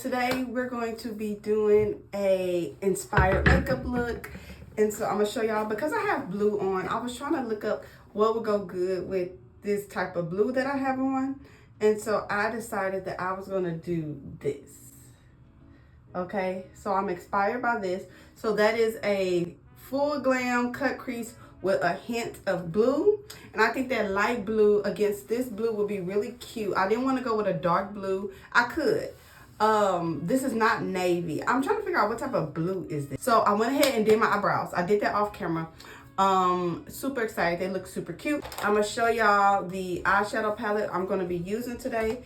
Today we're going to be doing a inspired makeup look, and so I'm gonna show y'all because I have blue on. I was trying to look up what would go good with this type of blue that I have on, and so I decided that I was gonna do this. Okay, so I'm inspired by this. So that is a full glam cut crease with a hint of blue, and I think that light blue against this blue would be really cute. I didn't want to go with a dark blue. I could. This is not navy. I'm trying to figure out what type of blue is this. So I went ahead and did my eyebrows. I did that off camera. Super excited. They look super cute. I'm gonna show y'all the eyeshadow palette I'm gonna be using today.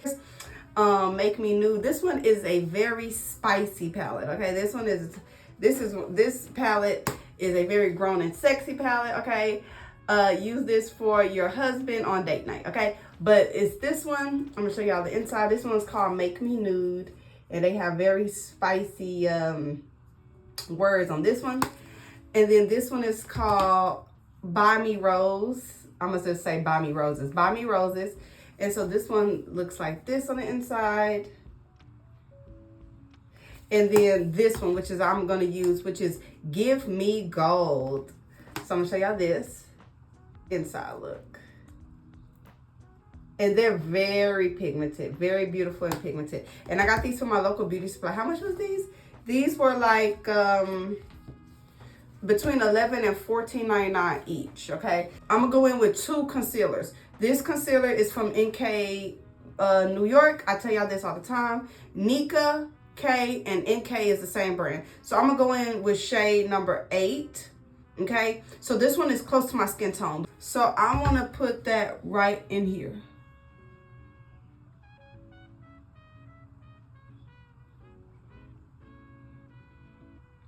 Make Me Nude. This one is a very spicy palette. Okay, this palette is a very grown and sexy palette. Okay, use this for your husband on date night. Okay, but it's this one. I'm gonna show y'all the inside. This one's called Make Me Nude, and they have very spicy words on this one. And then this one is called Buy Me Rose. I'm gonna just say Buy Me Roses. Buy Me Roses. And so this one looks like this on the inside. And then this one, which is I'm gonna use, which is Give Me Gold. So I'm gonna show y'all this inside look. And they're very pigmented, very beautiful and pigmented. And I got these from my local beauty supply. How much was these? These were like between $11 and $14.99 each. Okay, I'm gonna go in with two concealers. This concealer is from NK New York. I tell y'all this all the time. Nika K and NK is the same brand. So I'm gonna go in with shade number 8. Okay, so this one is close to my skin tone. So I wanna put that right in here.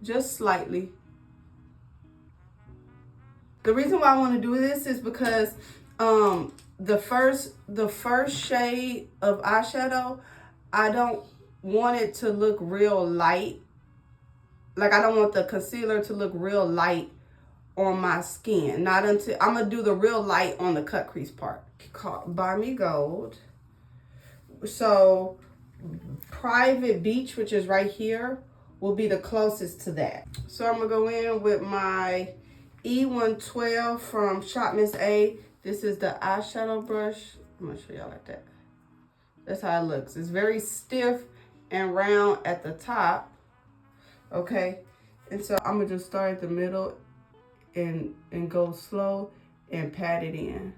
Just slightly. The reason why I want to do this is because the first shade of eyeshadow, I don't want it to look real light. Like, I don't want the concealer to look real light on my skin. Not until I'm gonna do the real light on the cut crease part. Called Buy Me Gold. So Private Beach, which is right here, will be the closest to that. So I'm gonna go in with my E112 from Shop Miss A. This is the eyeshadow brush. I'm gonna show y'all like that. That's how it looks. It's very stiff and round at the top. Okay, and so I'm gonna just start at the middle and go slow and pat it in.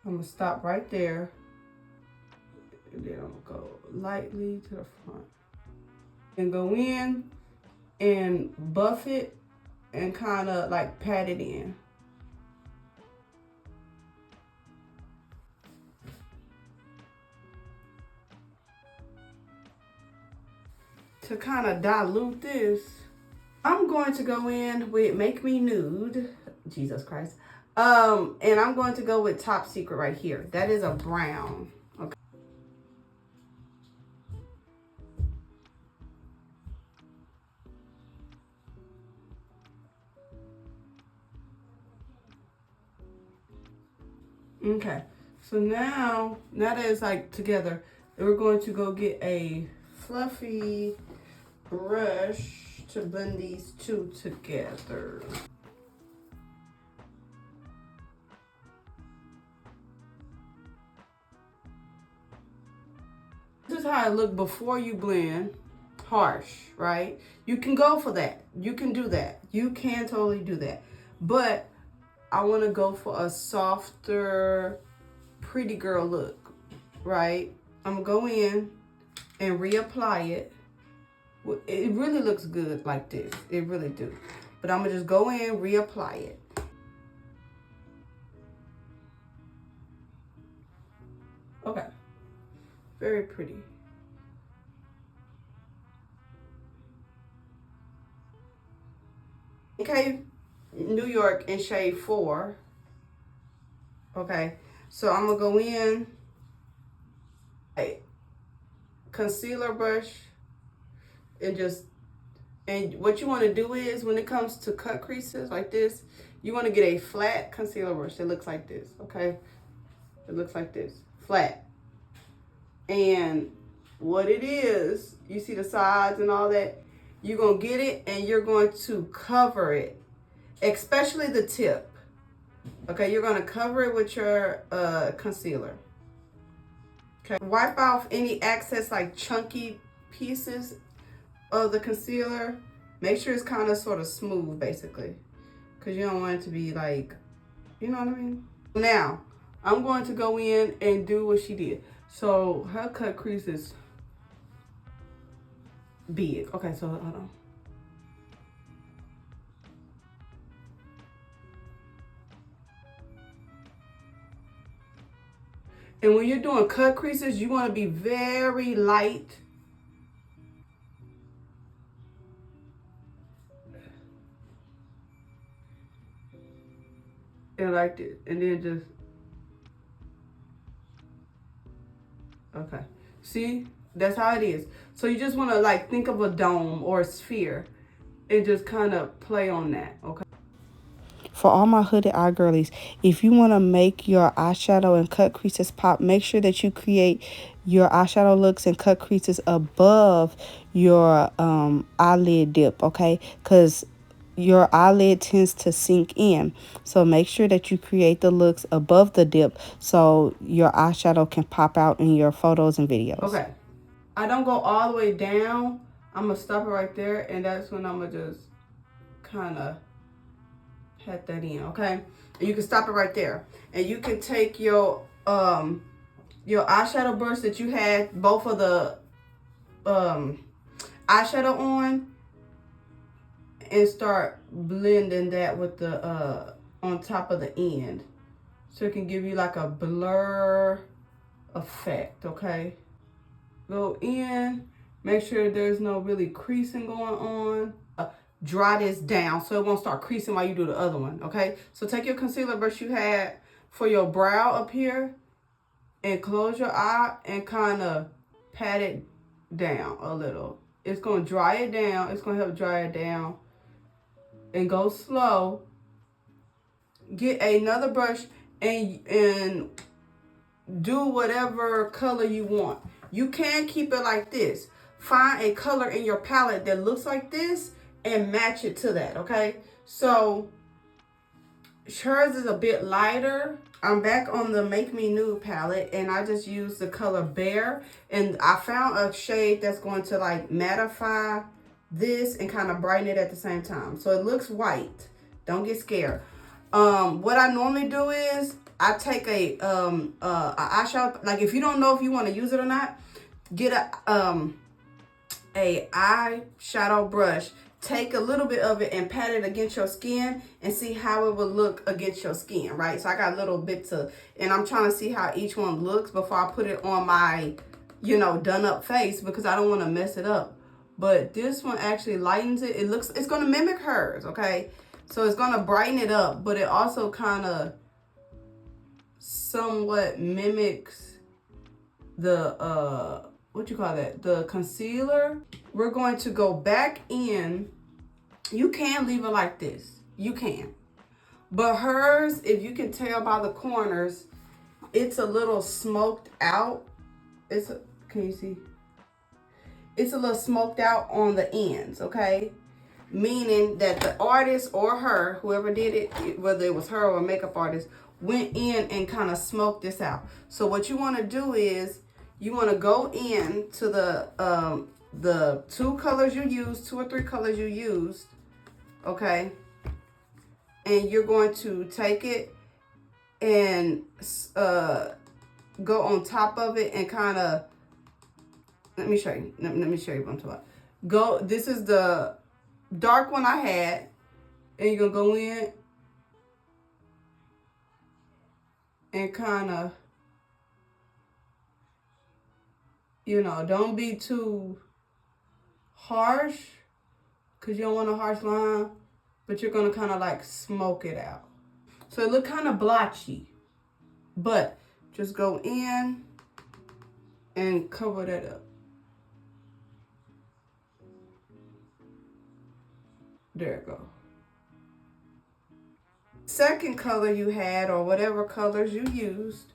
I'm gonna stop right there. And then I'm gonna go lightly to the front. And go in and buff it and kind of like pat it in. To kind of dilute this, I'm going to go in with Make Me Nude. Jesus Christ. And I'm going to go with Top Secret right here. That is a brown. Okay. Okay, so now that it's like together, we're going to go get a fluffy brush to blend these two together. This is how it look before you blend. Harsh, right? You can go for that. You can do that. You can totally do that. But I want to go for a softer, pretty girl look, right? I'm going to go in and reapply it. It really looks good like this. It really do. But I'm going to just go in, reapply it. Okay. Very pretty. Okay. New York in shade 4. Okay, so I'm gonna go in a concealer brush and what you want to do is when it comes to cut creases like this, you want to get a flat concealer brush that looks like this. Okay, it looks like this. flat. And what it is, you see the sides and all that, you're going to get it and you're going to cover it, especially the tip. Okay, you're going to cover it with your concealer. Okay, wipe off any excess like chunky pieces of the concealer. Make sure it's kind of sort of smooth basically, because you don't want it to be like, you know what I mean? Now, I'm going to go in and do what she did. So her cut crease is big. Okay, so hold on. And when you're doing cut creases, you want to be very light. And like this. And then just, okay. See? That's how it is. So you just want to like think of a dome or a sphere and just kind of play on that, okay? For all my hooded eye girlies, if you want to make your eyeshadow and cut creases pop, make sure that you create your eyeshadow looks and cut creases above your eyelid dip, okay? Because your eyelid tends to sink in. So make sure that you create the looks above the dip so your eyeshadow can pop out in your photos and videos. Okay. I don't go all the way down. I'm going to stop it right there, and that's when I'm going to just kind of pat that in, okay? And you can stop it right there. And you can take your eyeshadow brush that you had both of the eyeshadow on and start blending that with the on top of the end. So it can give you like a blur effect, okay? Go in, make sure there's no really creasing going on. Dry this down so it won't start creasing while you do the other one, okay? So take your concealer brush you had for your brow up here and close your eye and kind of pat it down a little. It's going to dry it down. It's going to help dry it down. And go slow. Get another brush and do whatever color you want. You can keep it like this. Find a color in your palette that looks like this and match it to that, okay? So hers is a bit lighter. I'm back on the Make Me Nude palette and I just used the color Bear, and I found a shade that's going to like mattify this and kind of brighten it at the same time. So it looks white. Don't get scared. What I normally do is I take a eyeshadow, like if you don't know if you want to use it or not, get a eyeshadow brush, take a little bit of it and pat it against your skin and see how it will look against your skin, right? So I got little bits of, and I'm trying to see how each one looks before I put it on my, you know, done up face, because I don't want to mess it up. But this one actually lightens it. It looks, it's going to mimic hers, okay? So it's going to brighten it up, but it also kind of somewhat mimics the, what you call that? The concealer. We're going to go back in. You can leave it like this. You can. But hers, if you can tell by the corners, it's a little smoked out. Can you see? It's a little smoked out on the ends, okay? Meaning that the artist or her, whoever did it, whether it was her or a makeup artist, went in and kind of smoked this out. So what you want to do is you want to go in to the two colors you used, 2 or 3 colors you used, okay? And you're going to take it and go on top of it and kind of, let me show you. Let me show you what I'm talking about. Go, this is the dark one I had, and you're gonna go in and kind of, you know, don't be too harsh because you don't want a harsh line, but you're gonna kind of like smoke it out. So it look kind of blotchy, but just go in and cover that up. There it go. Second color you had, or whatever colors you used,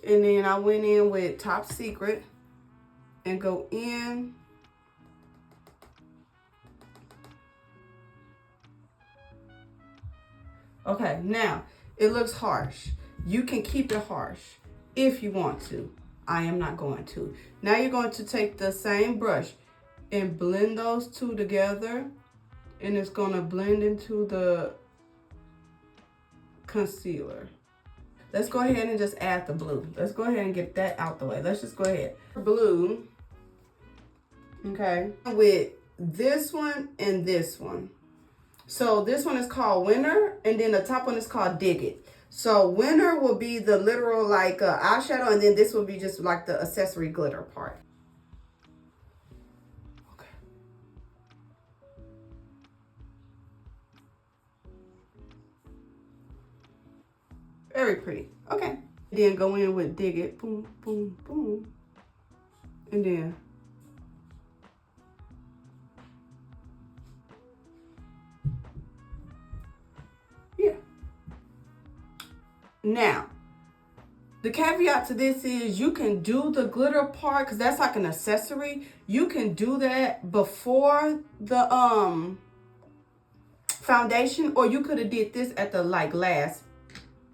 And then I went in with Top Secret and go in. Okay, now it looks harsh. You can keep it harsh if you want to. I am not going to. Now you're going to take the same brush and blend those two together, and it's going to blend into the concealer. Let's go ahead and just add the blue. Let's go ahead and get that out the way. Let's just go ahead. Blue, okay, with this one and this one. So this one is called Winter, and then the top one is called Dig It. So Winter will be the literal like eyeshadow, and then this will be just like the accessory glitter part. Okay. Very pretty. Okay. Then go in with Dig It. Boom, boom, boom. And then now, the caveat to this is you can do the glitter part because that's like an accessory. You can do that before the foundation, or you could have did this at the last,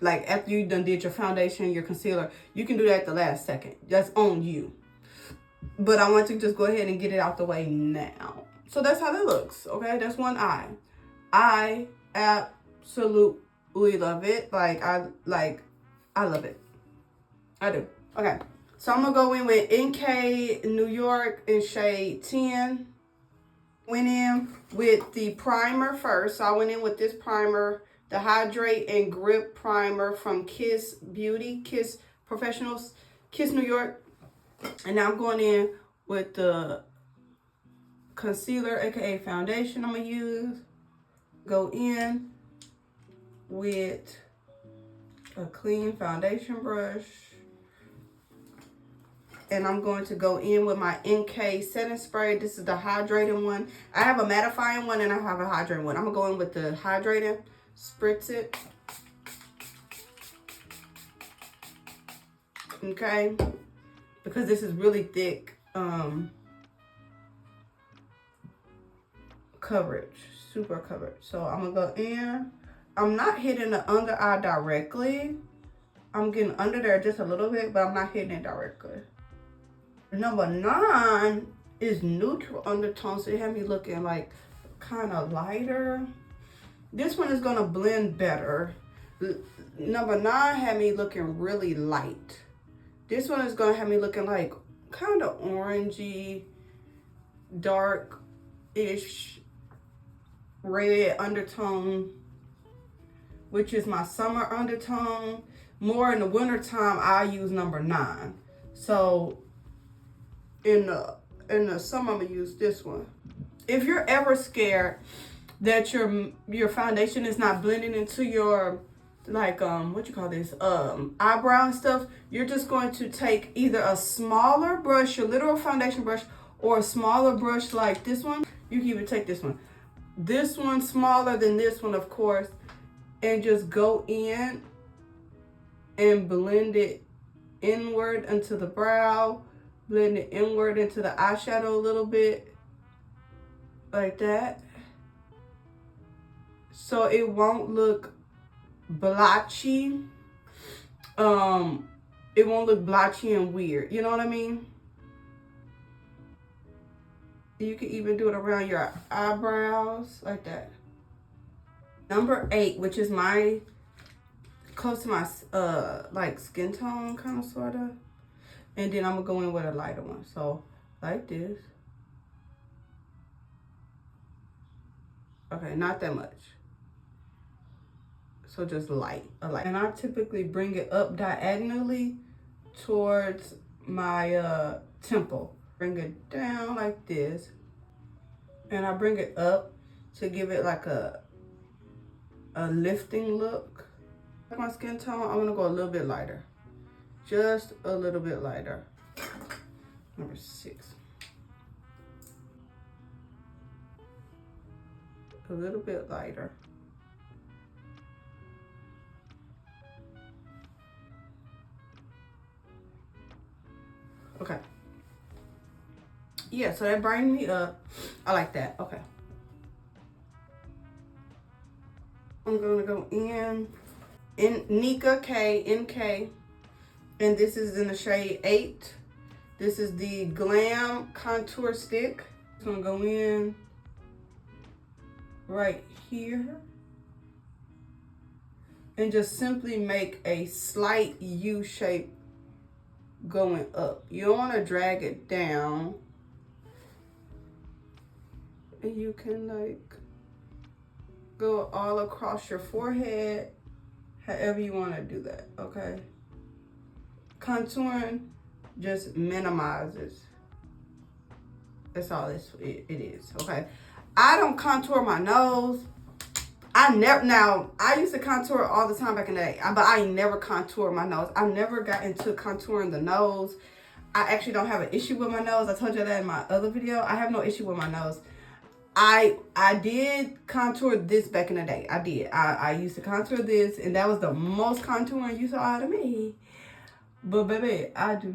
like after you done did your foundation, your concealer. You can do that at the last second. That's on you. But I want to just go ahead and get it out the way now. So that's how that looks. Okay, that's one eye. I absolutely love it. I love it. I do. Okay. So I'm gonna go in with NK New York in shade 10. Went in with the primer first. So I went in with this primer, the Hydrate and Grip Primer from Kiss Beauty, Kiss Professionals, Kiss New York. And now I'm going in with the concealer, aka foundation I'm gonna use. Go in with a clean foundation brush, and I'm going to go in with my NK setting spray. This is the hydrating one. I have a mattifying one and I have a hydrating one. I'm gonna go in with the hydrating, spritz it. Okay, because this is really thick coverage, super coverage. So I'm gonna go in. I'm not hitting the under eye directly. I'm getting under there just a little bit, but I'm not hitting it directly. Number 9 is neutral undertone, so it had me looking like kind of lighter. This one is gonna blend better. Number 9 had me looking really light. This one is gonna have me looking like kind of orangey, dark-ish red undertone, which is my summer undertone. More in the winter time, I use number 9. So in the summer, I'm gonna use this one. If you're ever scared that your foundation is not blending into your what you call this, eyebrow and stuff, you're just going to take either a smaller brush, your literal foundation brush, or a smaller brush like this one. You can even take this one. This one smaller than this one, of course, and just go in and blend it inward into the brow, blend it inward into the eyeshadow a little bit, like that. So it won't look blotchy. It won't look blotchy and weird. You know what I mean? You can even do it around your eyebrows, like that. Number 8, which is my close to my like skin tone, kind of, sort of. And then I'm gonna go in with a lighter one, so like this. Okay, not that much. So just light, and I typically bring it up diagonally towards my temple. Bring it down like this, and I bring it up to give it like a lifting look. My skin tone, I'm gonna go a little bit lighter. Just a little bit lighter. Number 6. A little bit lighter. Okay. Yeah, so that brightened me up. I like that. Okay. I'm gonna go in Nika K, NK, and this is in the shade 8. This is the Glam contour stick. It's gonna go in right here and just simply make a slight U shape going up. You don't want to drag it down, and you can like go all across your forehead, however you want to do that. Okay. Contouring just minimizes. That's all it is. Okay. I don't contour my nose. I used to contour all the time back in the day, but I never contour my nose. I never got into contouring the nose. I actually don't have an issue with my nose. I told you that in my other video. I have no issue with my nose. I did contour this back in the day. I did. I used to contour this, and that was the most contouring you saw out of me. But baby, I do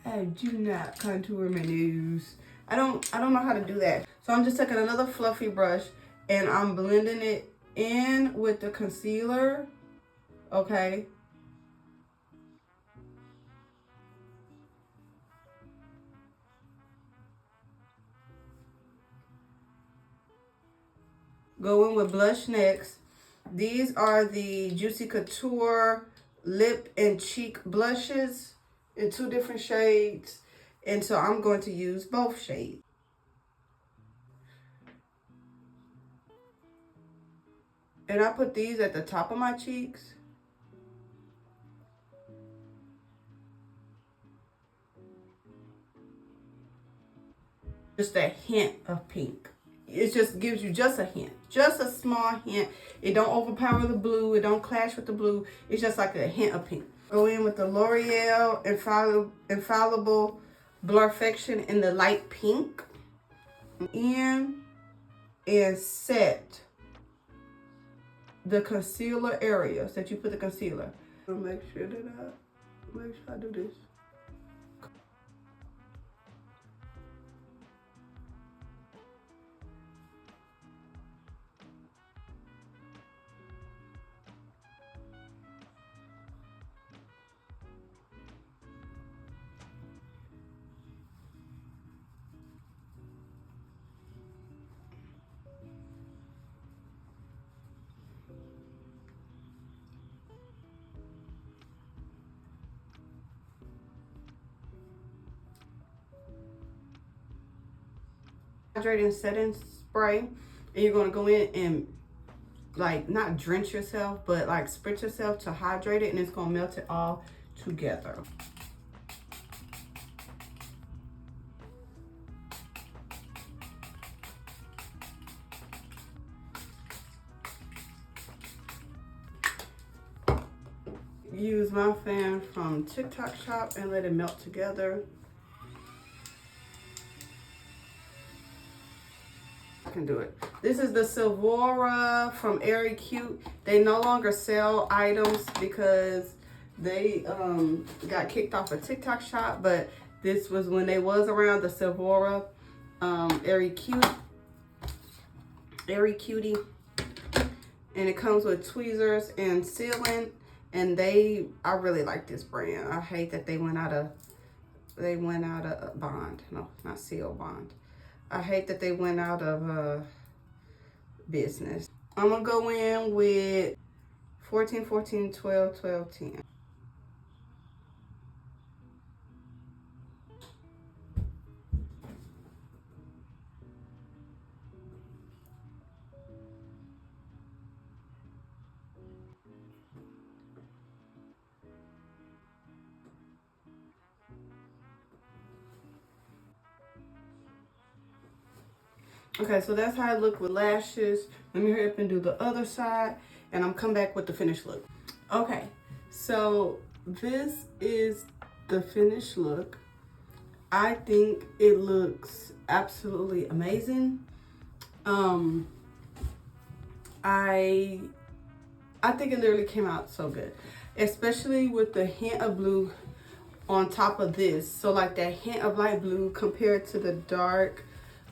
not contour my nose. I don't know how to do that. So I'm just taking another fluffy brush and I'm blending it in with the concealer. Okay. Go in with blush next. These are the Juicy Couture lip and cheek blushes in 2 different shades. And so I'm going to use both shades. And I put these at the top of my cheeks. Just a hint of pink. It just gives you just a hint. Just a small hint. It don't overpower the blue. It don't clash with the blue. It's just like a hint of pink. Go in with the L'Oreal Infallible Blurfection in the light pink. In and set the concealer areas that you put the concealer. I'll make sure I do this. Hydrating setting spray, and you're going to go in and like not drench yourself, but like spritz yourself to hydrate it, and it's going to melt it all together. Use my fan from TikTok Shop and let it melt together. Can do it. This is the Sephora from Airy Cute. They no longer sell items because they got kicked off of TikTok Shop, but this was when they was around, the Sephora Airy Cutie, and it comes with tweezers and sealant, and I really like this brand. I hate that they went out of Bond. No, not Seal Bond. I hate that they went out of business. I'm gonna go in with 14, 14, 12, 12, 10. Okay, so that's how I look with lashes. Let me hurry up and do the other side, and I'm come back with the finished look. Okay, so this is the finished look. I think it looks absolutely amazing. I think it literally came out so good, especially with the hint of blue on top of this. So like that hint of light blue compared to the dark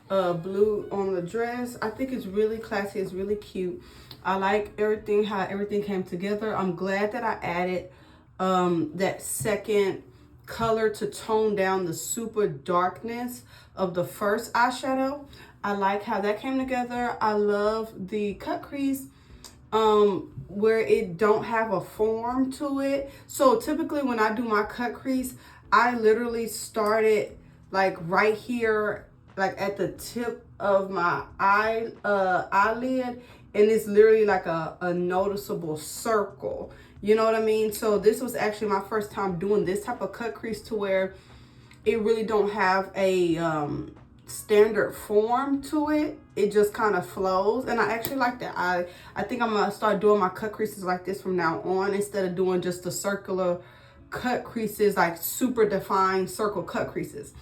blue on the dress. I think it's really classy. It's really cute. I like everything, how everything came together. I'm glad that I added that second color to tone down the super darkness of the first eyeshadow. I like how that came together. I love the cut crease where it don't have a form to it. So typically when I do my cut crease, I literally started like right here, like at the tip of my eyelid, and it's literally like a noticeable circle. You know what I mean? So this was actually my first time doing this type of cut crease to where it really don't have a standard form to it. It just kind of flows, and I actually like that. I think I'm gonna start doing my cut creases like this from now on, instead of doing just the circular cut creases, like super defined circle cut creases.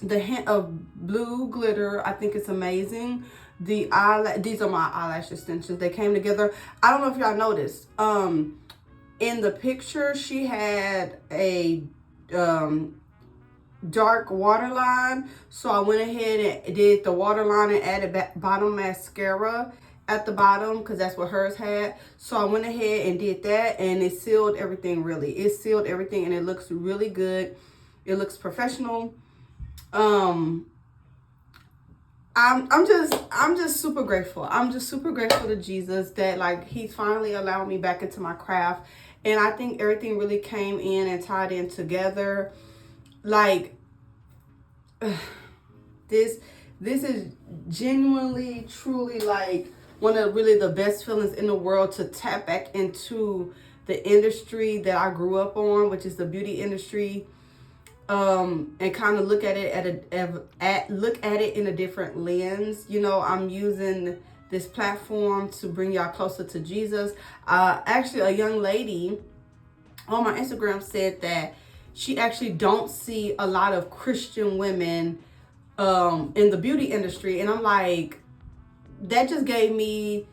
The hint of blue glitter, I think it's amazing. These are my eyelash extensions. They came together. I don't know if y'all noticed. In the picture, she had a dark waterline. So I went ahead and did the waterline and added bottom mascara at the bottom, because that's what hers had. So I went ahead and did that, and it sealed everything really. It sealed everything, and it looks really good. It looks professional. I'm just super grateful. I'm just super grateful to Jesus that like he's finally allowed me back into my craft. And I think everything really came in and tied in together. Like this is genuinely, truly like one of really the best feelings in the world, to tap back into the industry that I grew up on, which is the beauty industry. And kind of look at it look at it in a different lens. You know, I'm using this platform to bring y'all closer to Jesus. Actually, a young lady on my Instagram said that she actually don't see a lot of Christian women in the beauty industry, and I'm like, that just gave me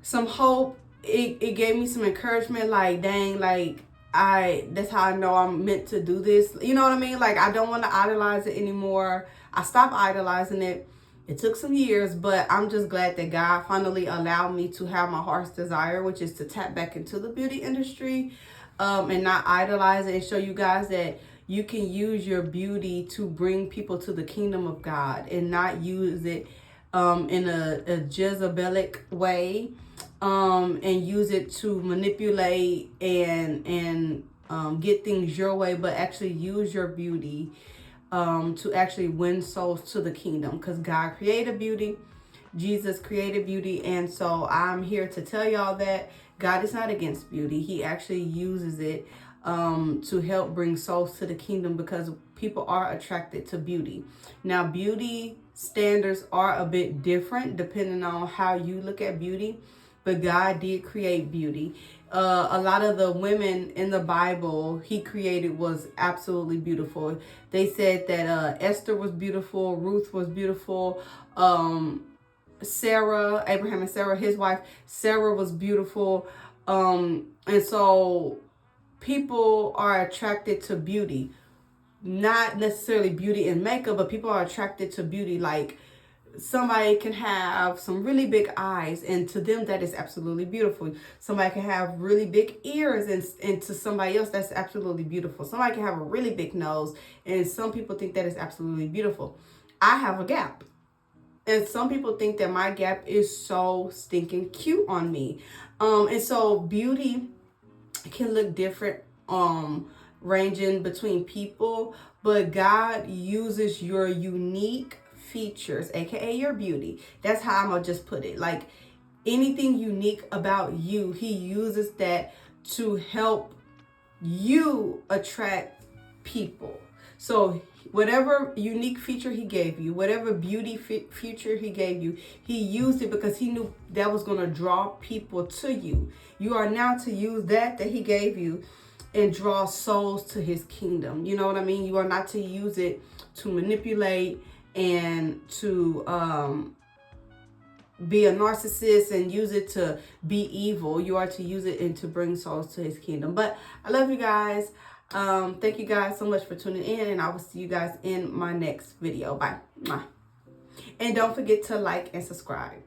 some hope. It gave me some encouragement. Like, dang, like that's how I know I'm meant to do this. You know what I mean? Like, I don't want to idolize it anymore. I stopped idolizing it. It took some years, but I'm just glad that God finally allowed me to have my heart's desire, which is to tap back into the beauty industry and not idolize it, and show you guys that you can use your beauty to bring people to the kingdom of God, and not use it in a Jezebelic way. And use it to manipulate and get things your way, but actually use your beauty to actually win souls to the kingdom, because God created beauty, Jesus created beauty. And so I'm here to tell y'all that God is not against beauty. He actually uses it to help bring souls to the kingdom, because people are attracted to beauty. Now, beauty standards are a bit different depending on how you look at beauty, but God did create beauty. A lot of the women in the Bible he created was absolutely beautiful. They said that Esther was beautiful, Ruth was beautiful, Sarah, Abraham and Sarah, his wife, Sarah was beautiful. And so people are attracted to beauty. Not necessarily beauty and makeup, but people are attracted to beauty. Like, somebody can have some really big eyes, and to them that is absolutely beautiful. Somebody can have really big ears, and to somebody else that's absolutely beautiful. Somebody can have a really big nose, and some people think that is absolutely beautiful. I have a gap, and some people think that my gap is so stinking cute on me. And so beauty can look different ranging between people, but God uses your unique features, aka your beauty. That's how I'm gonna just put it. Like, anything unique about you, he uses that to help you attract people. So whatever unique feature he gave you, whatever beauty feature he gave you, he used it because he knew that was going to draw people to you. You are now to use that he gave you and draw souls to his kingdom. You know what I mean? You are not to use it to manipulate and to be a narcissist and use it to be evil. You are to use it and to bring souls to his kingdom. But I love you guys. Thank you guys so much for tuning in, and I will see you guys in my next video. Bye. Mwah. And don't forget to like and subscribe.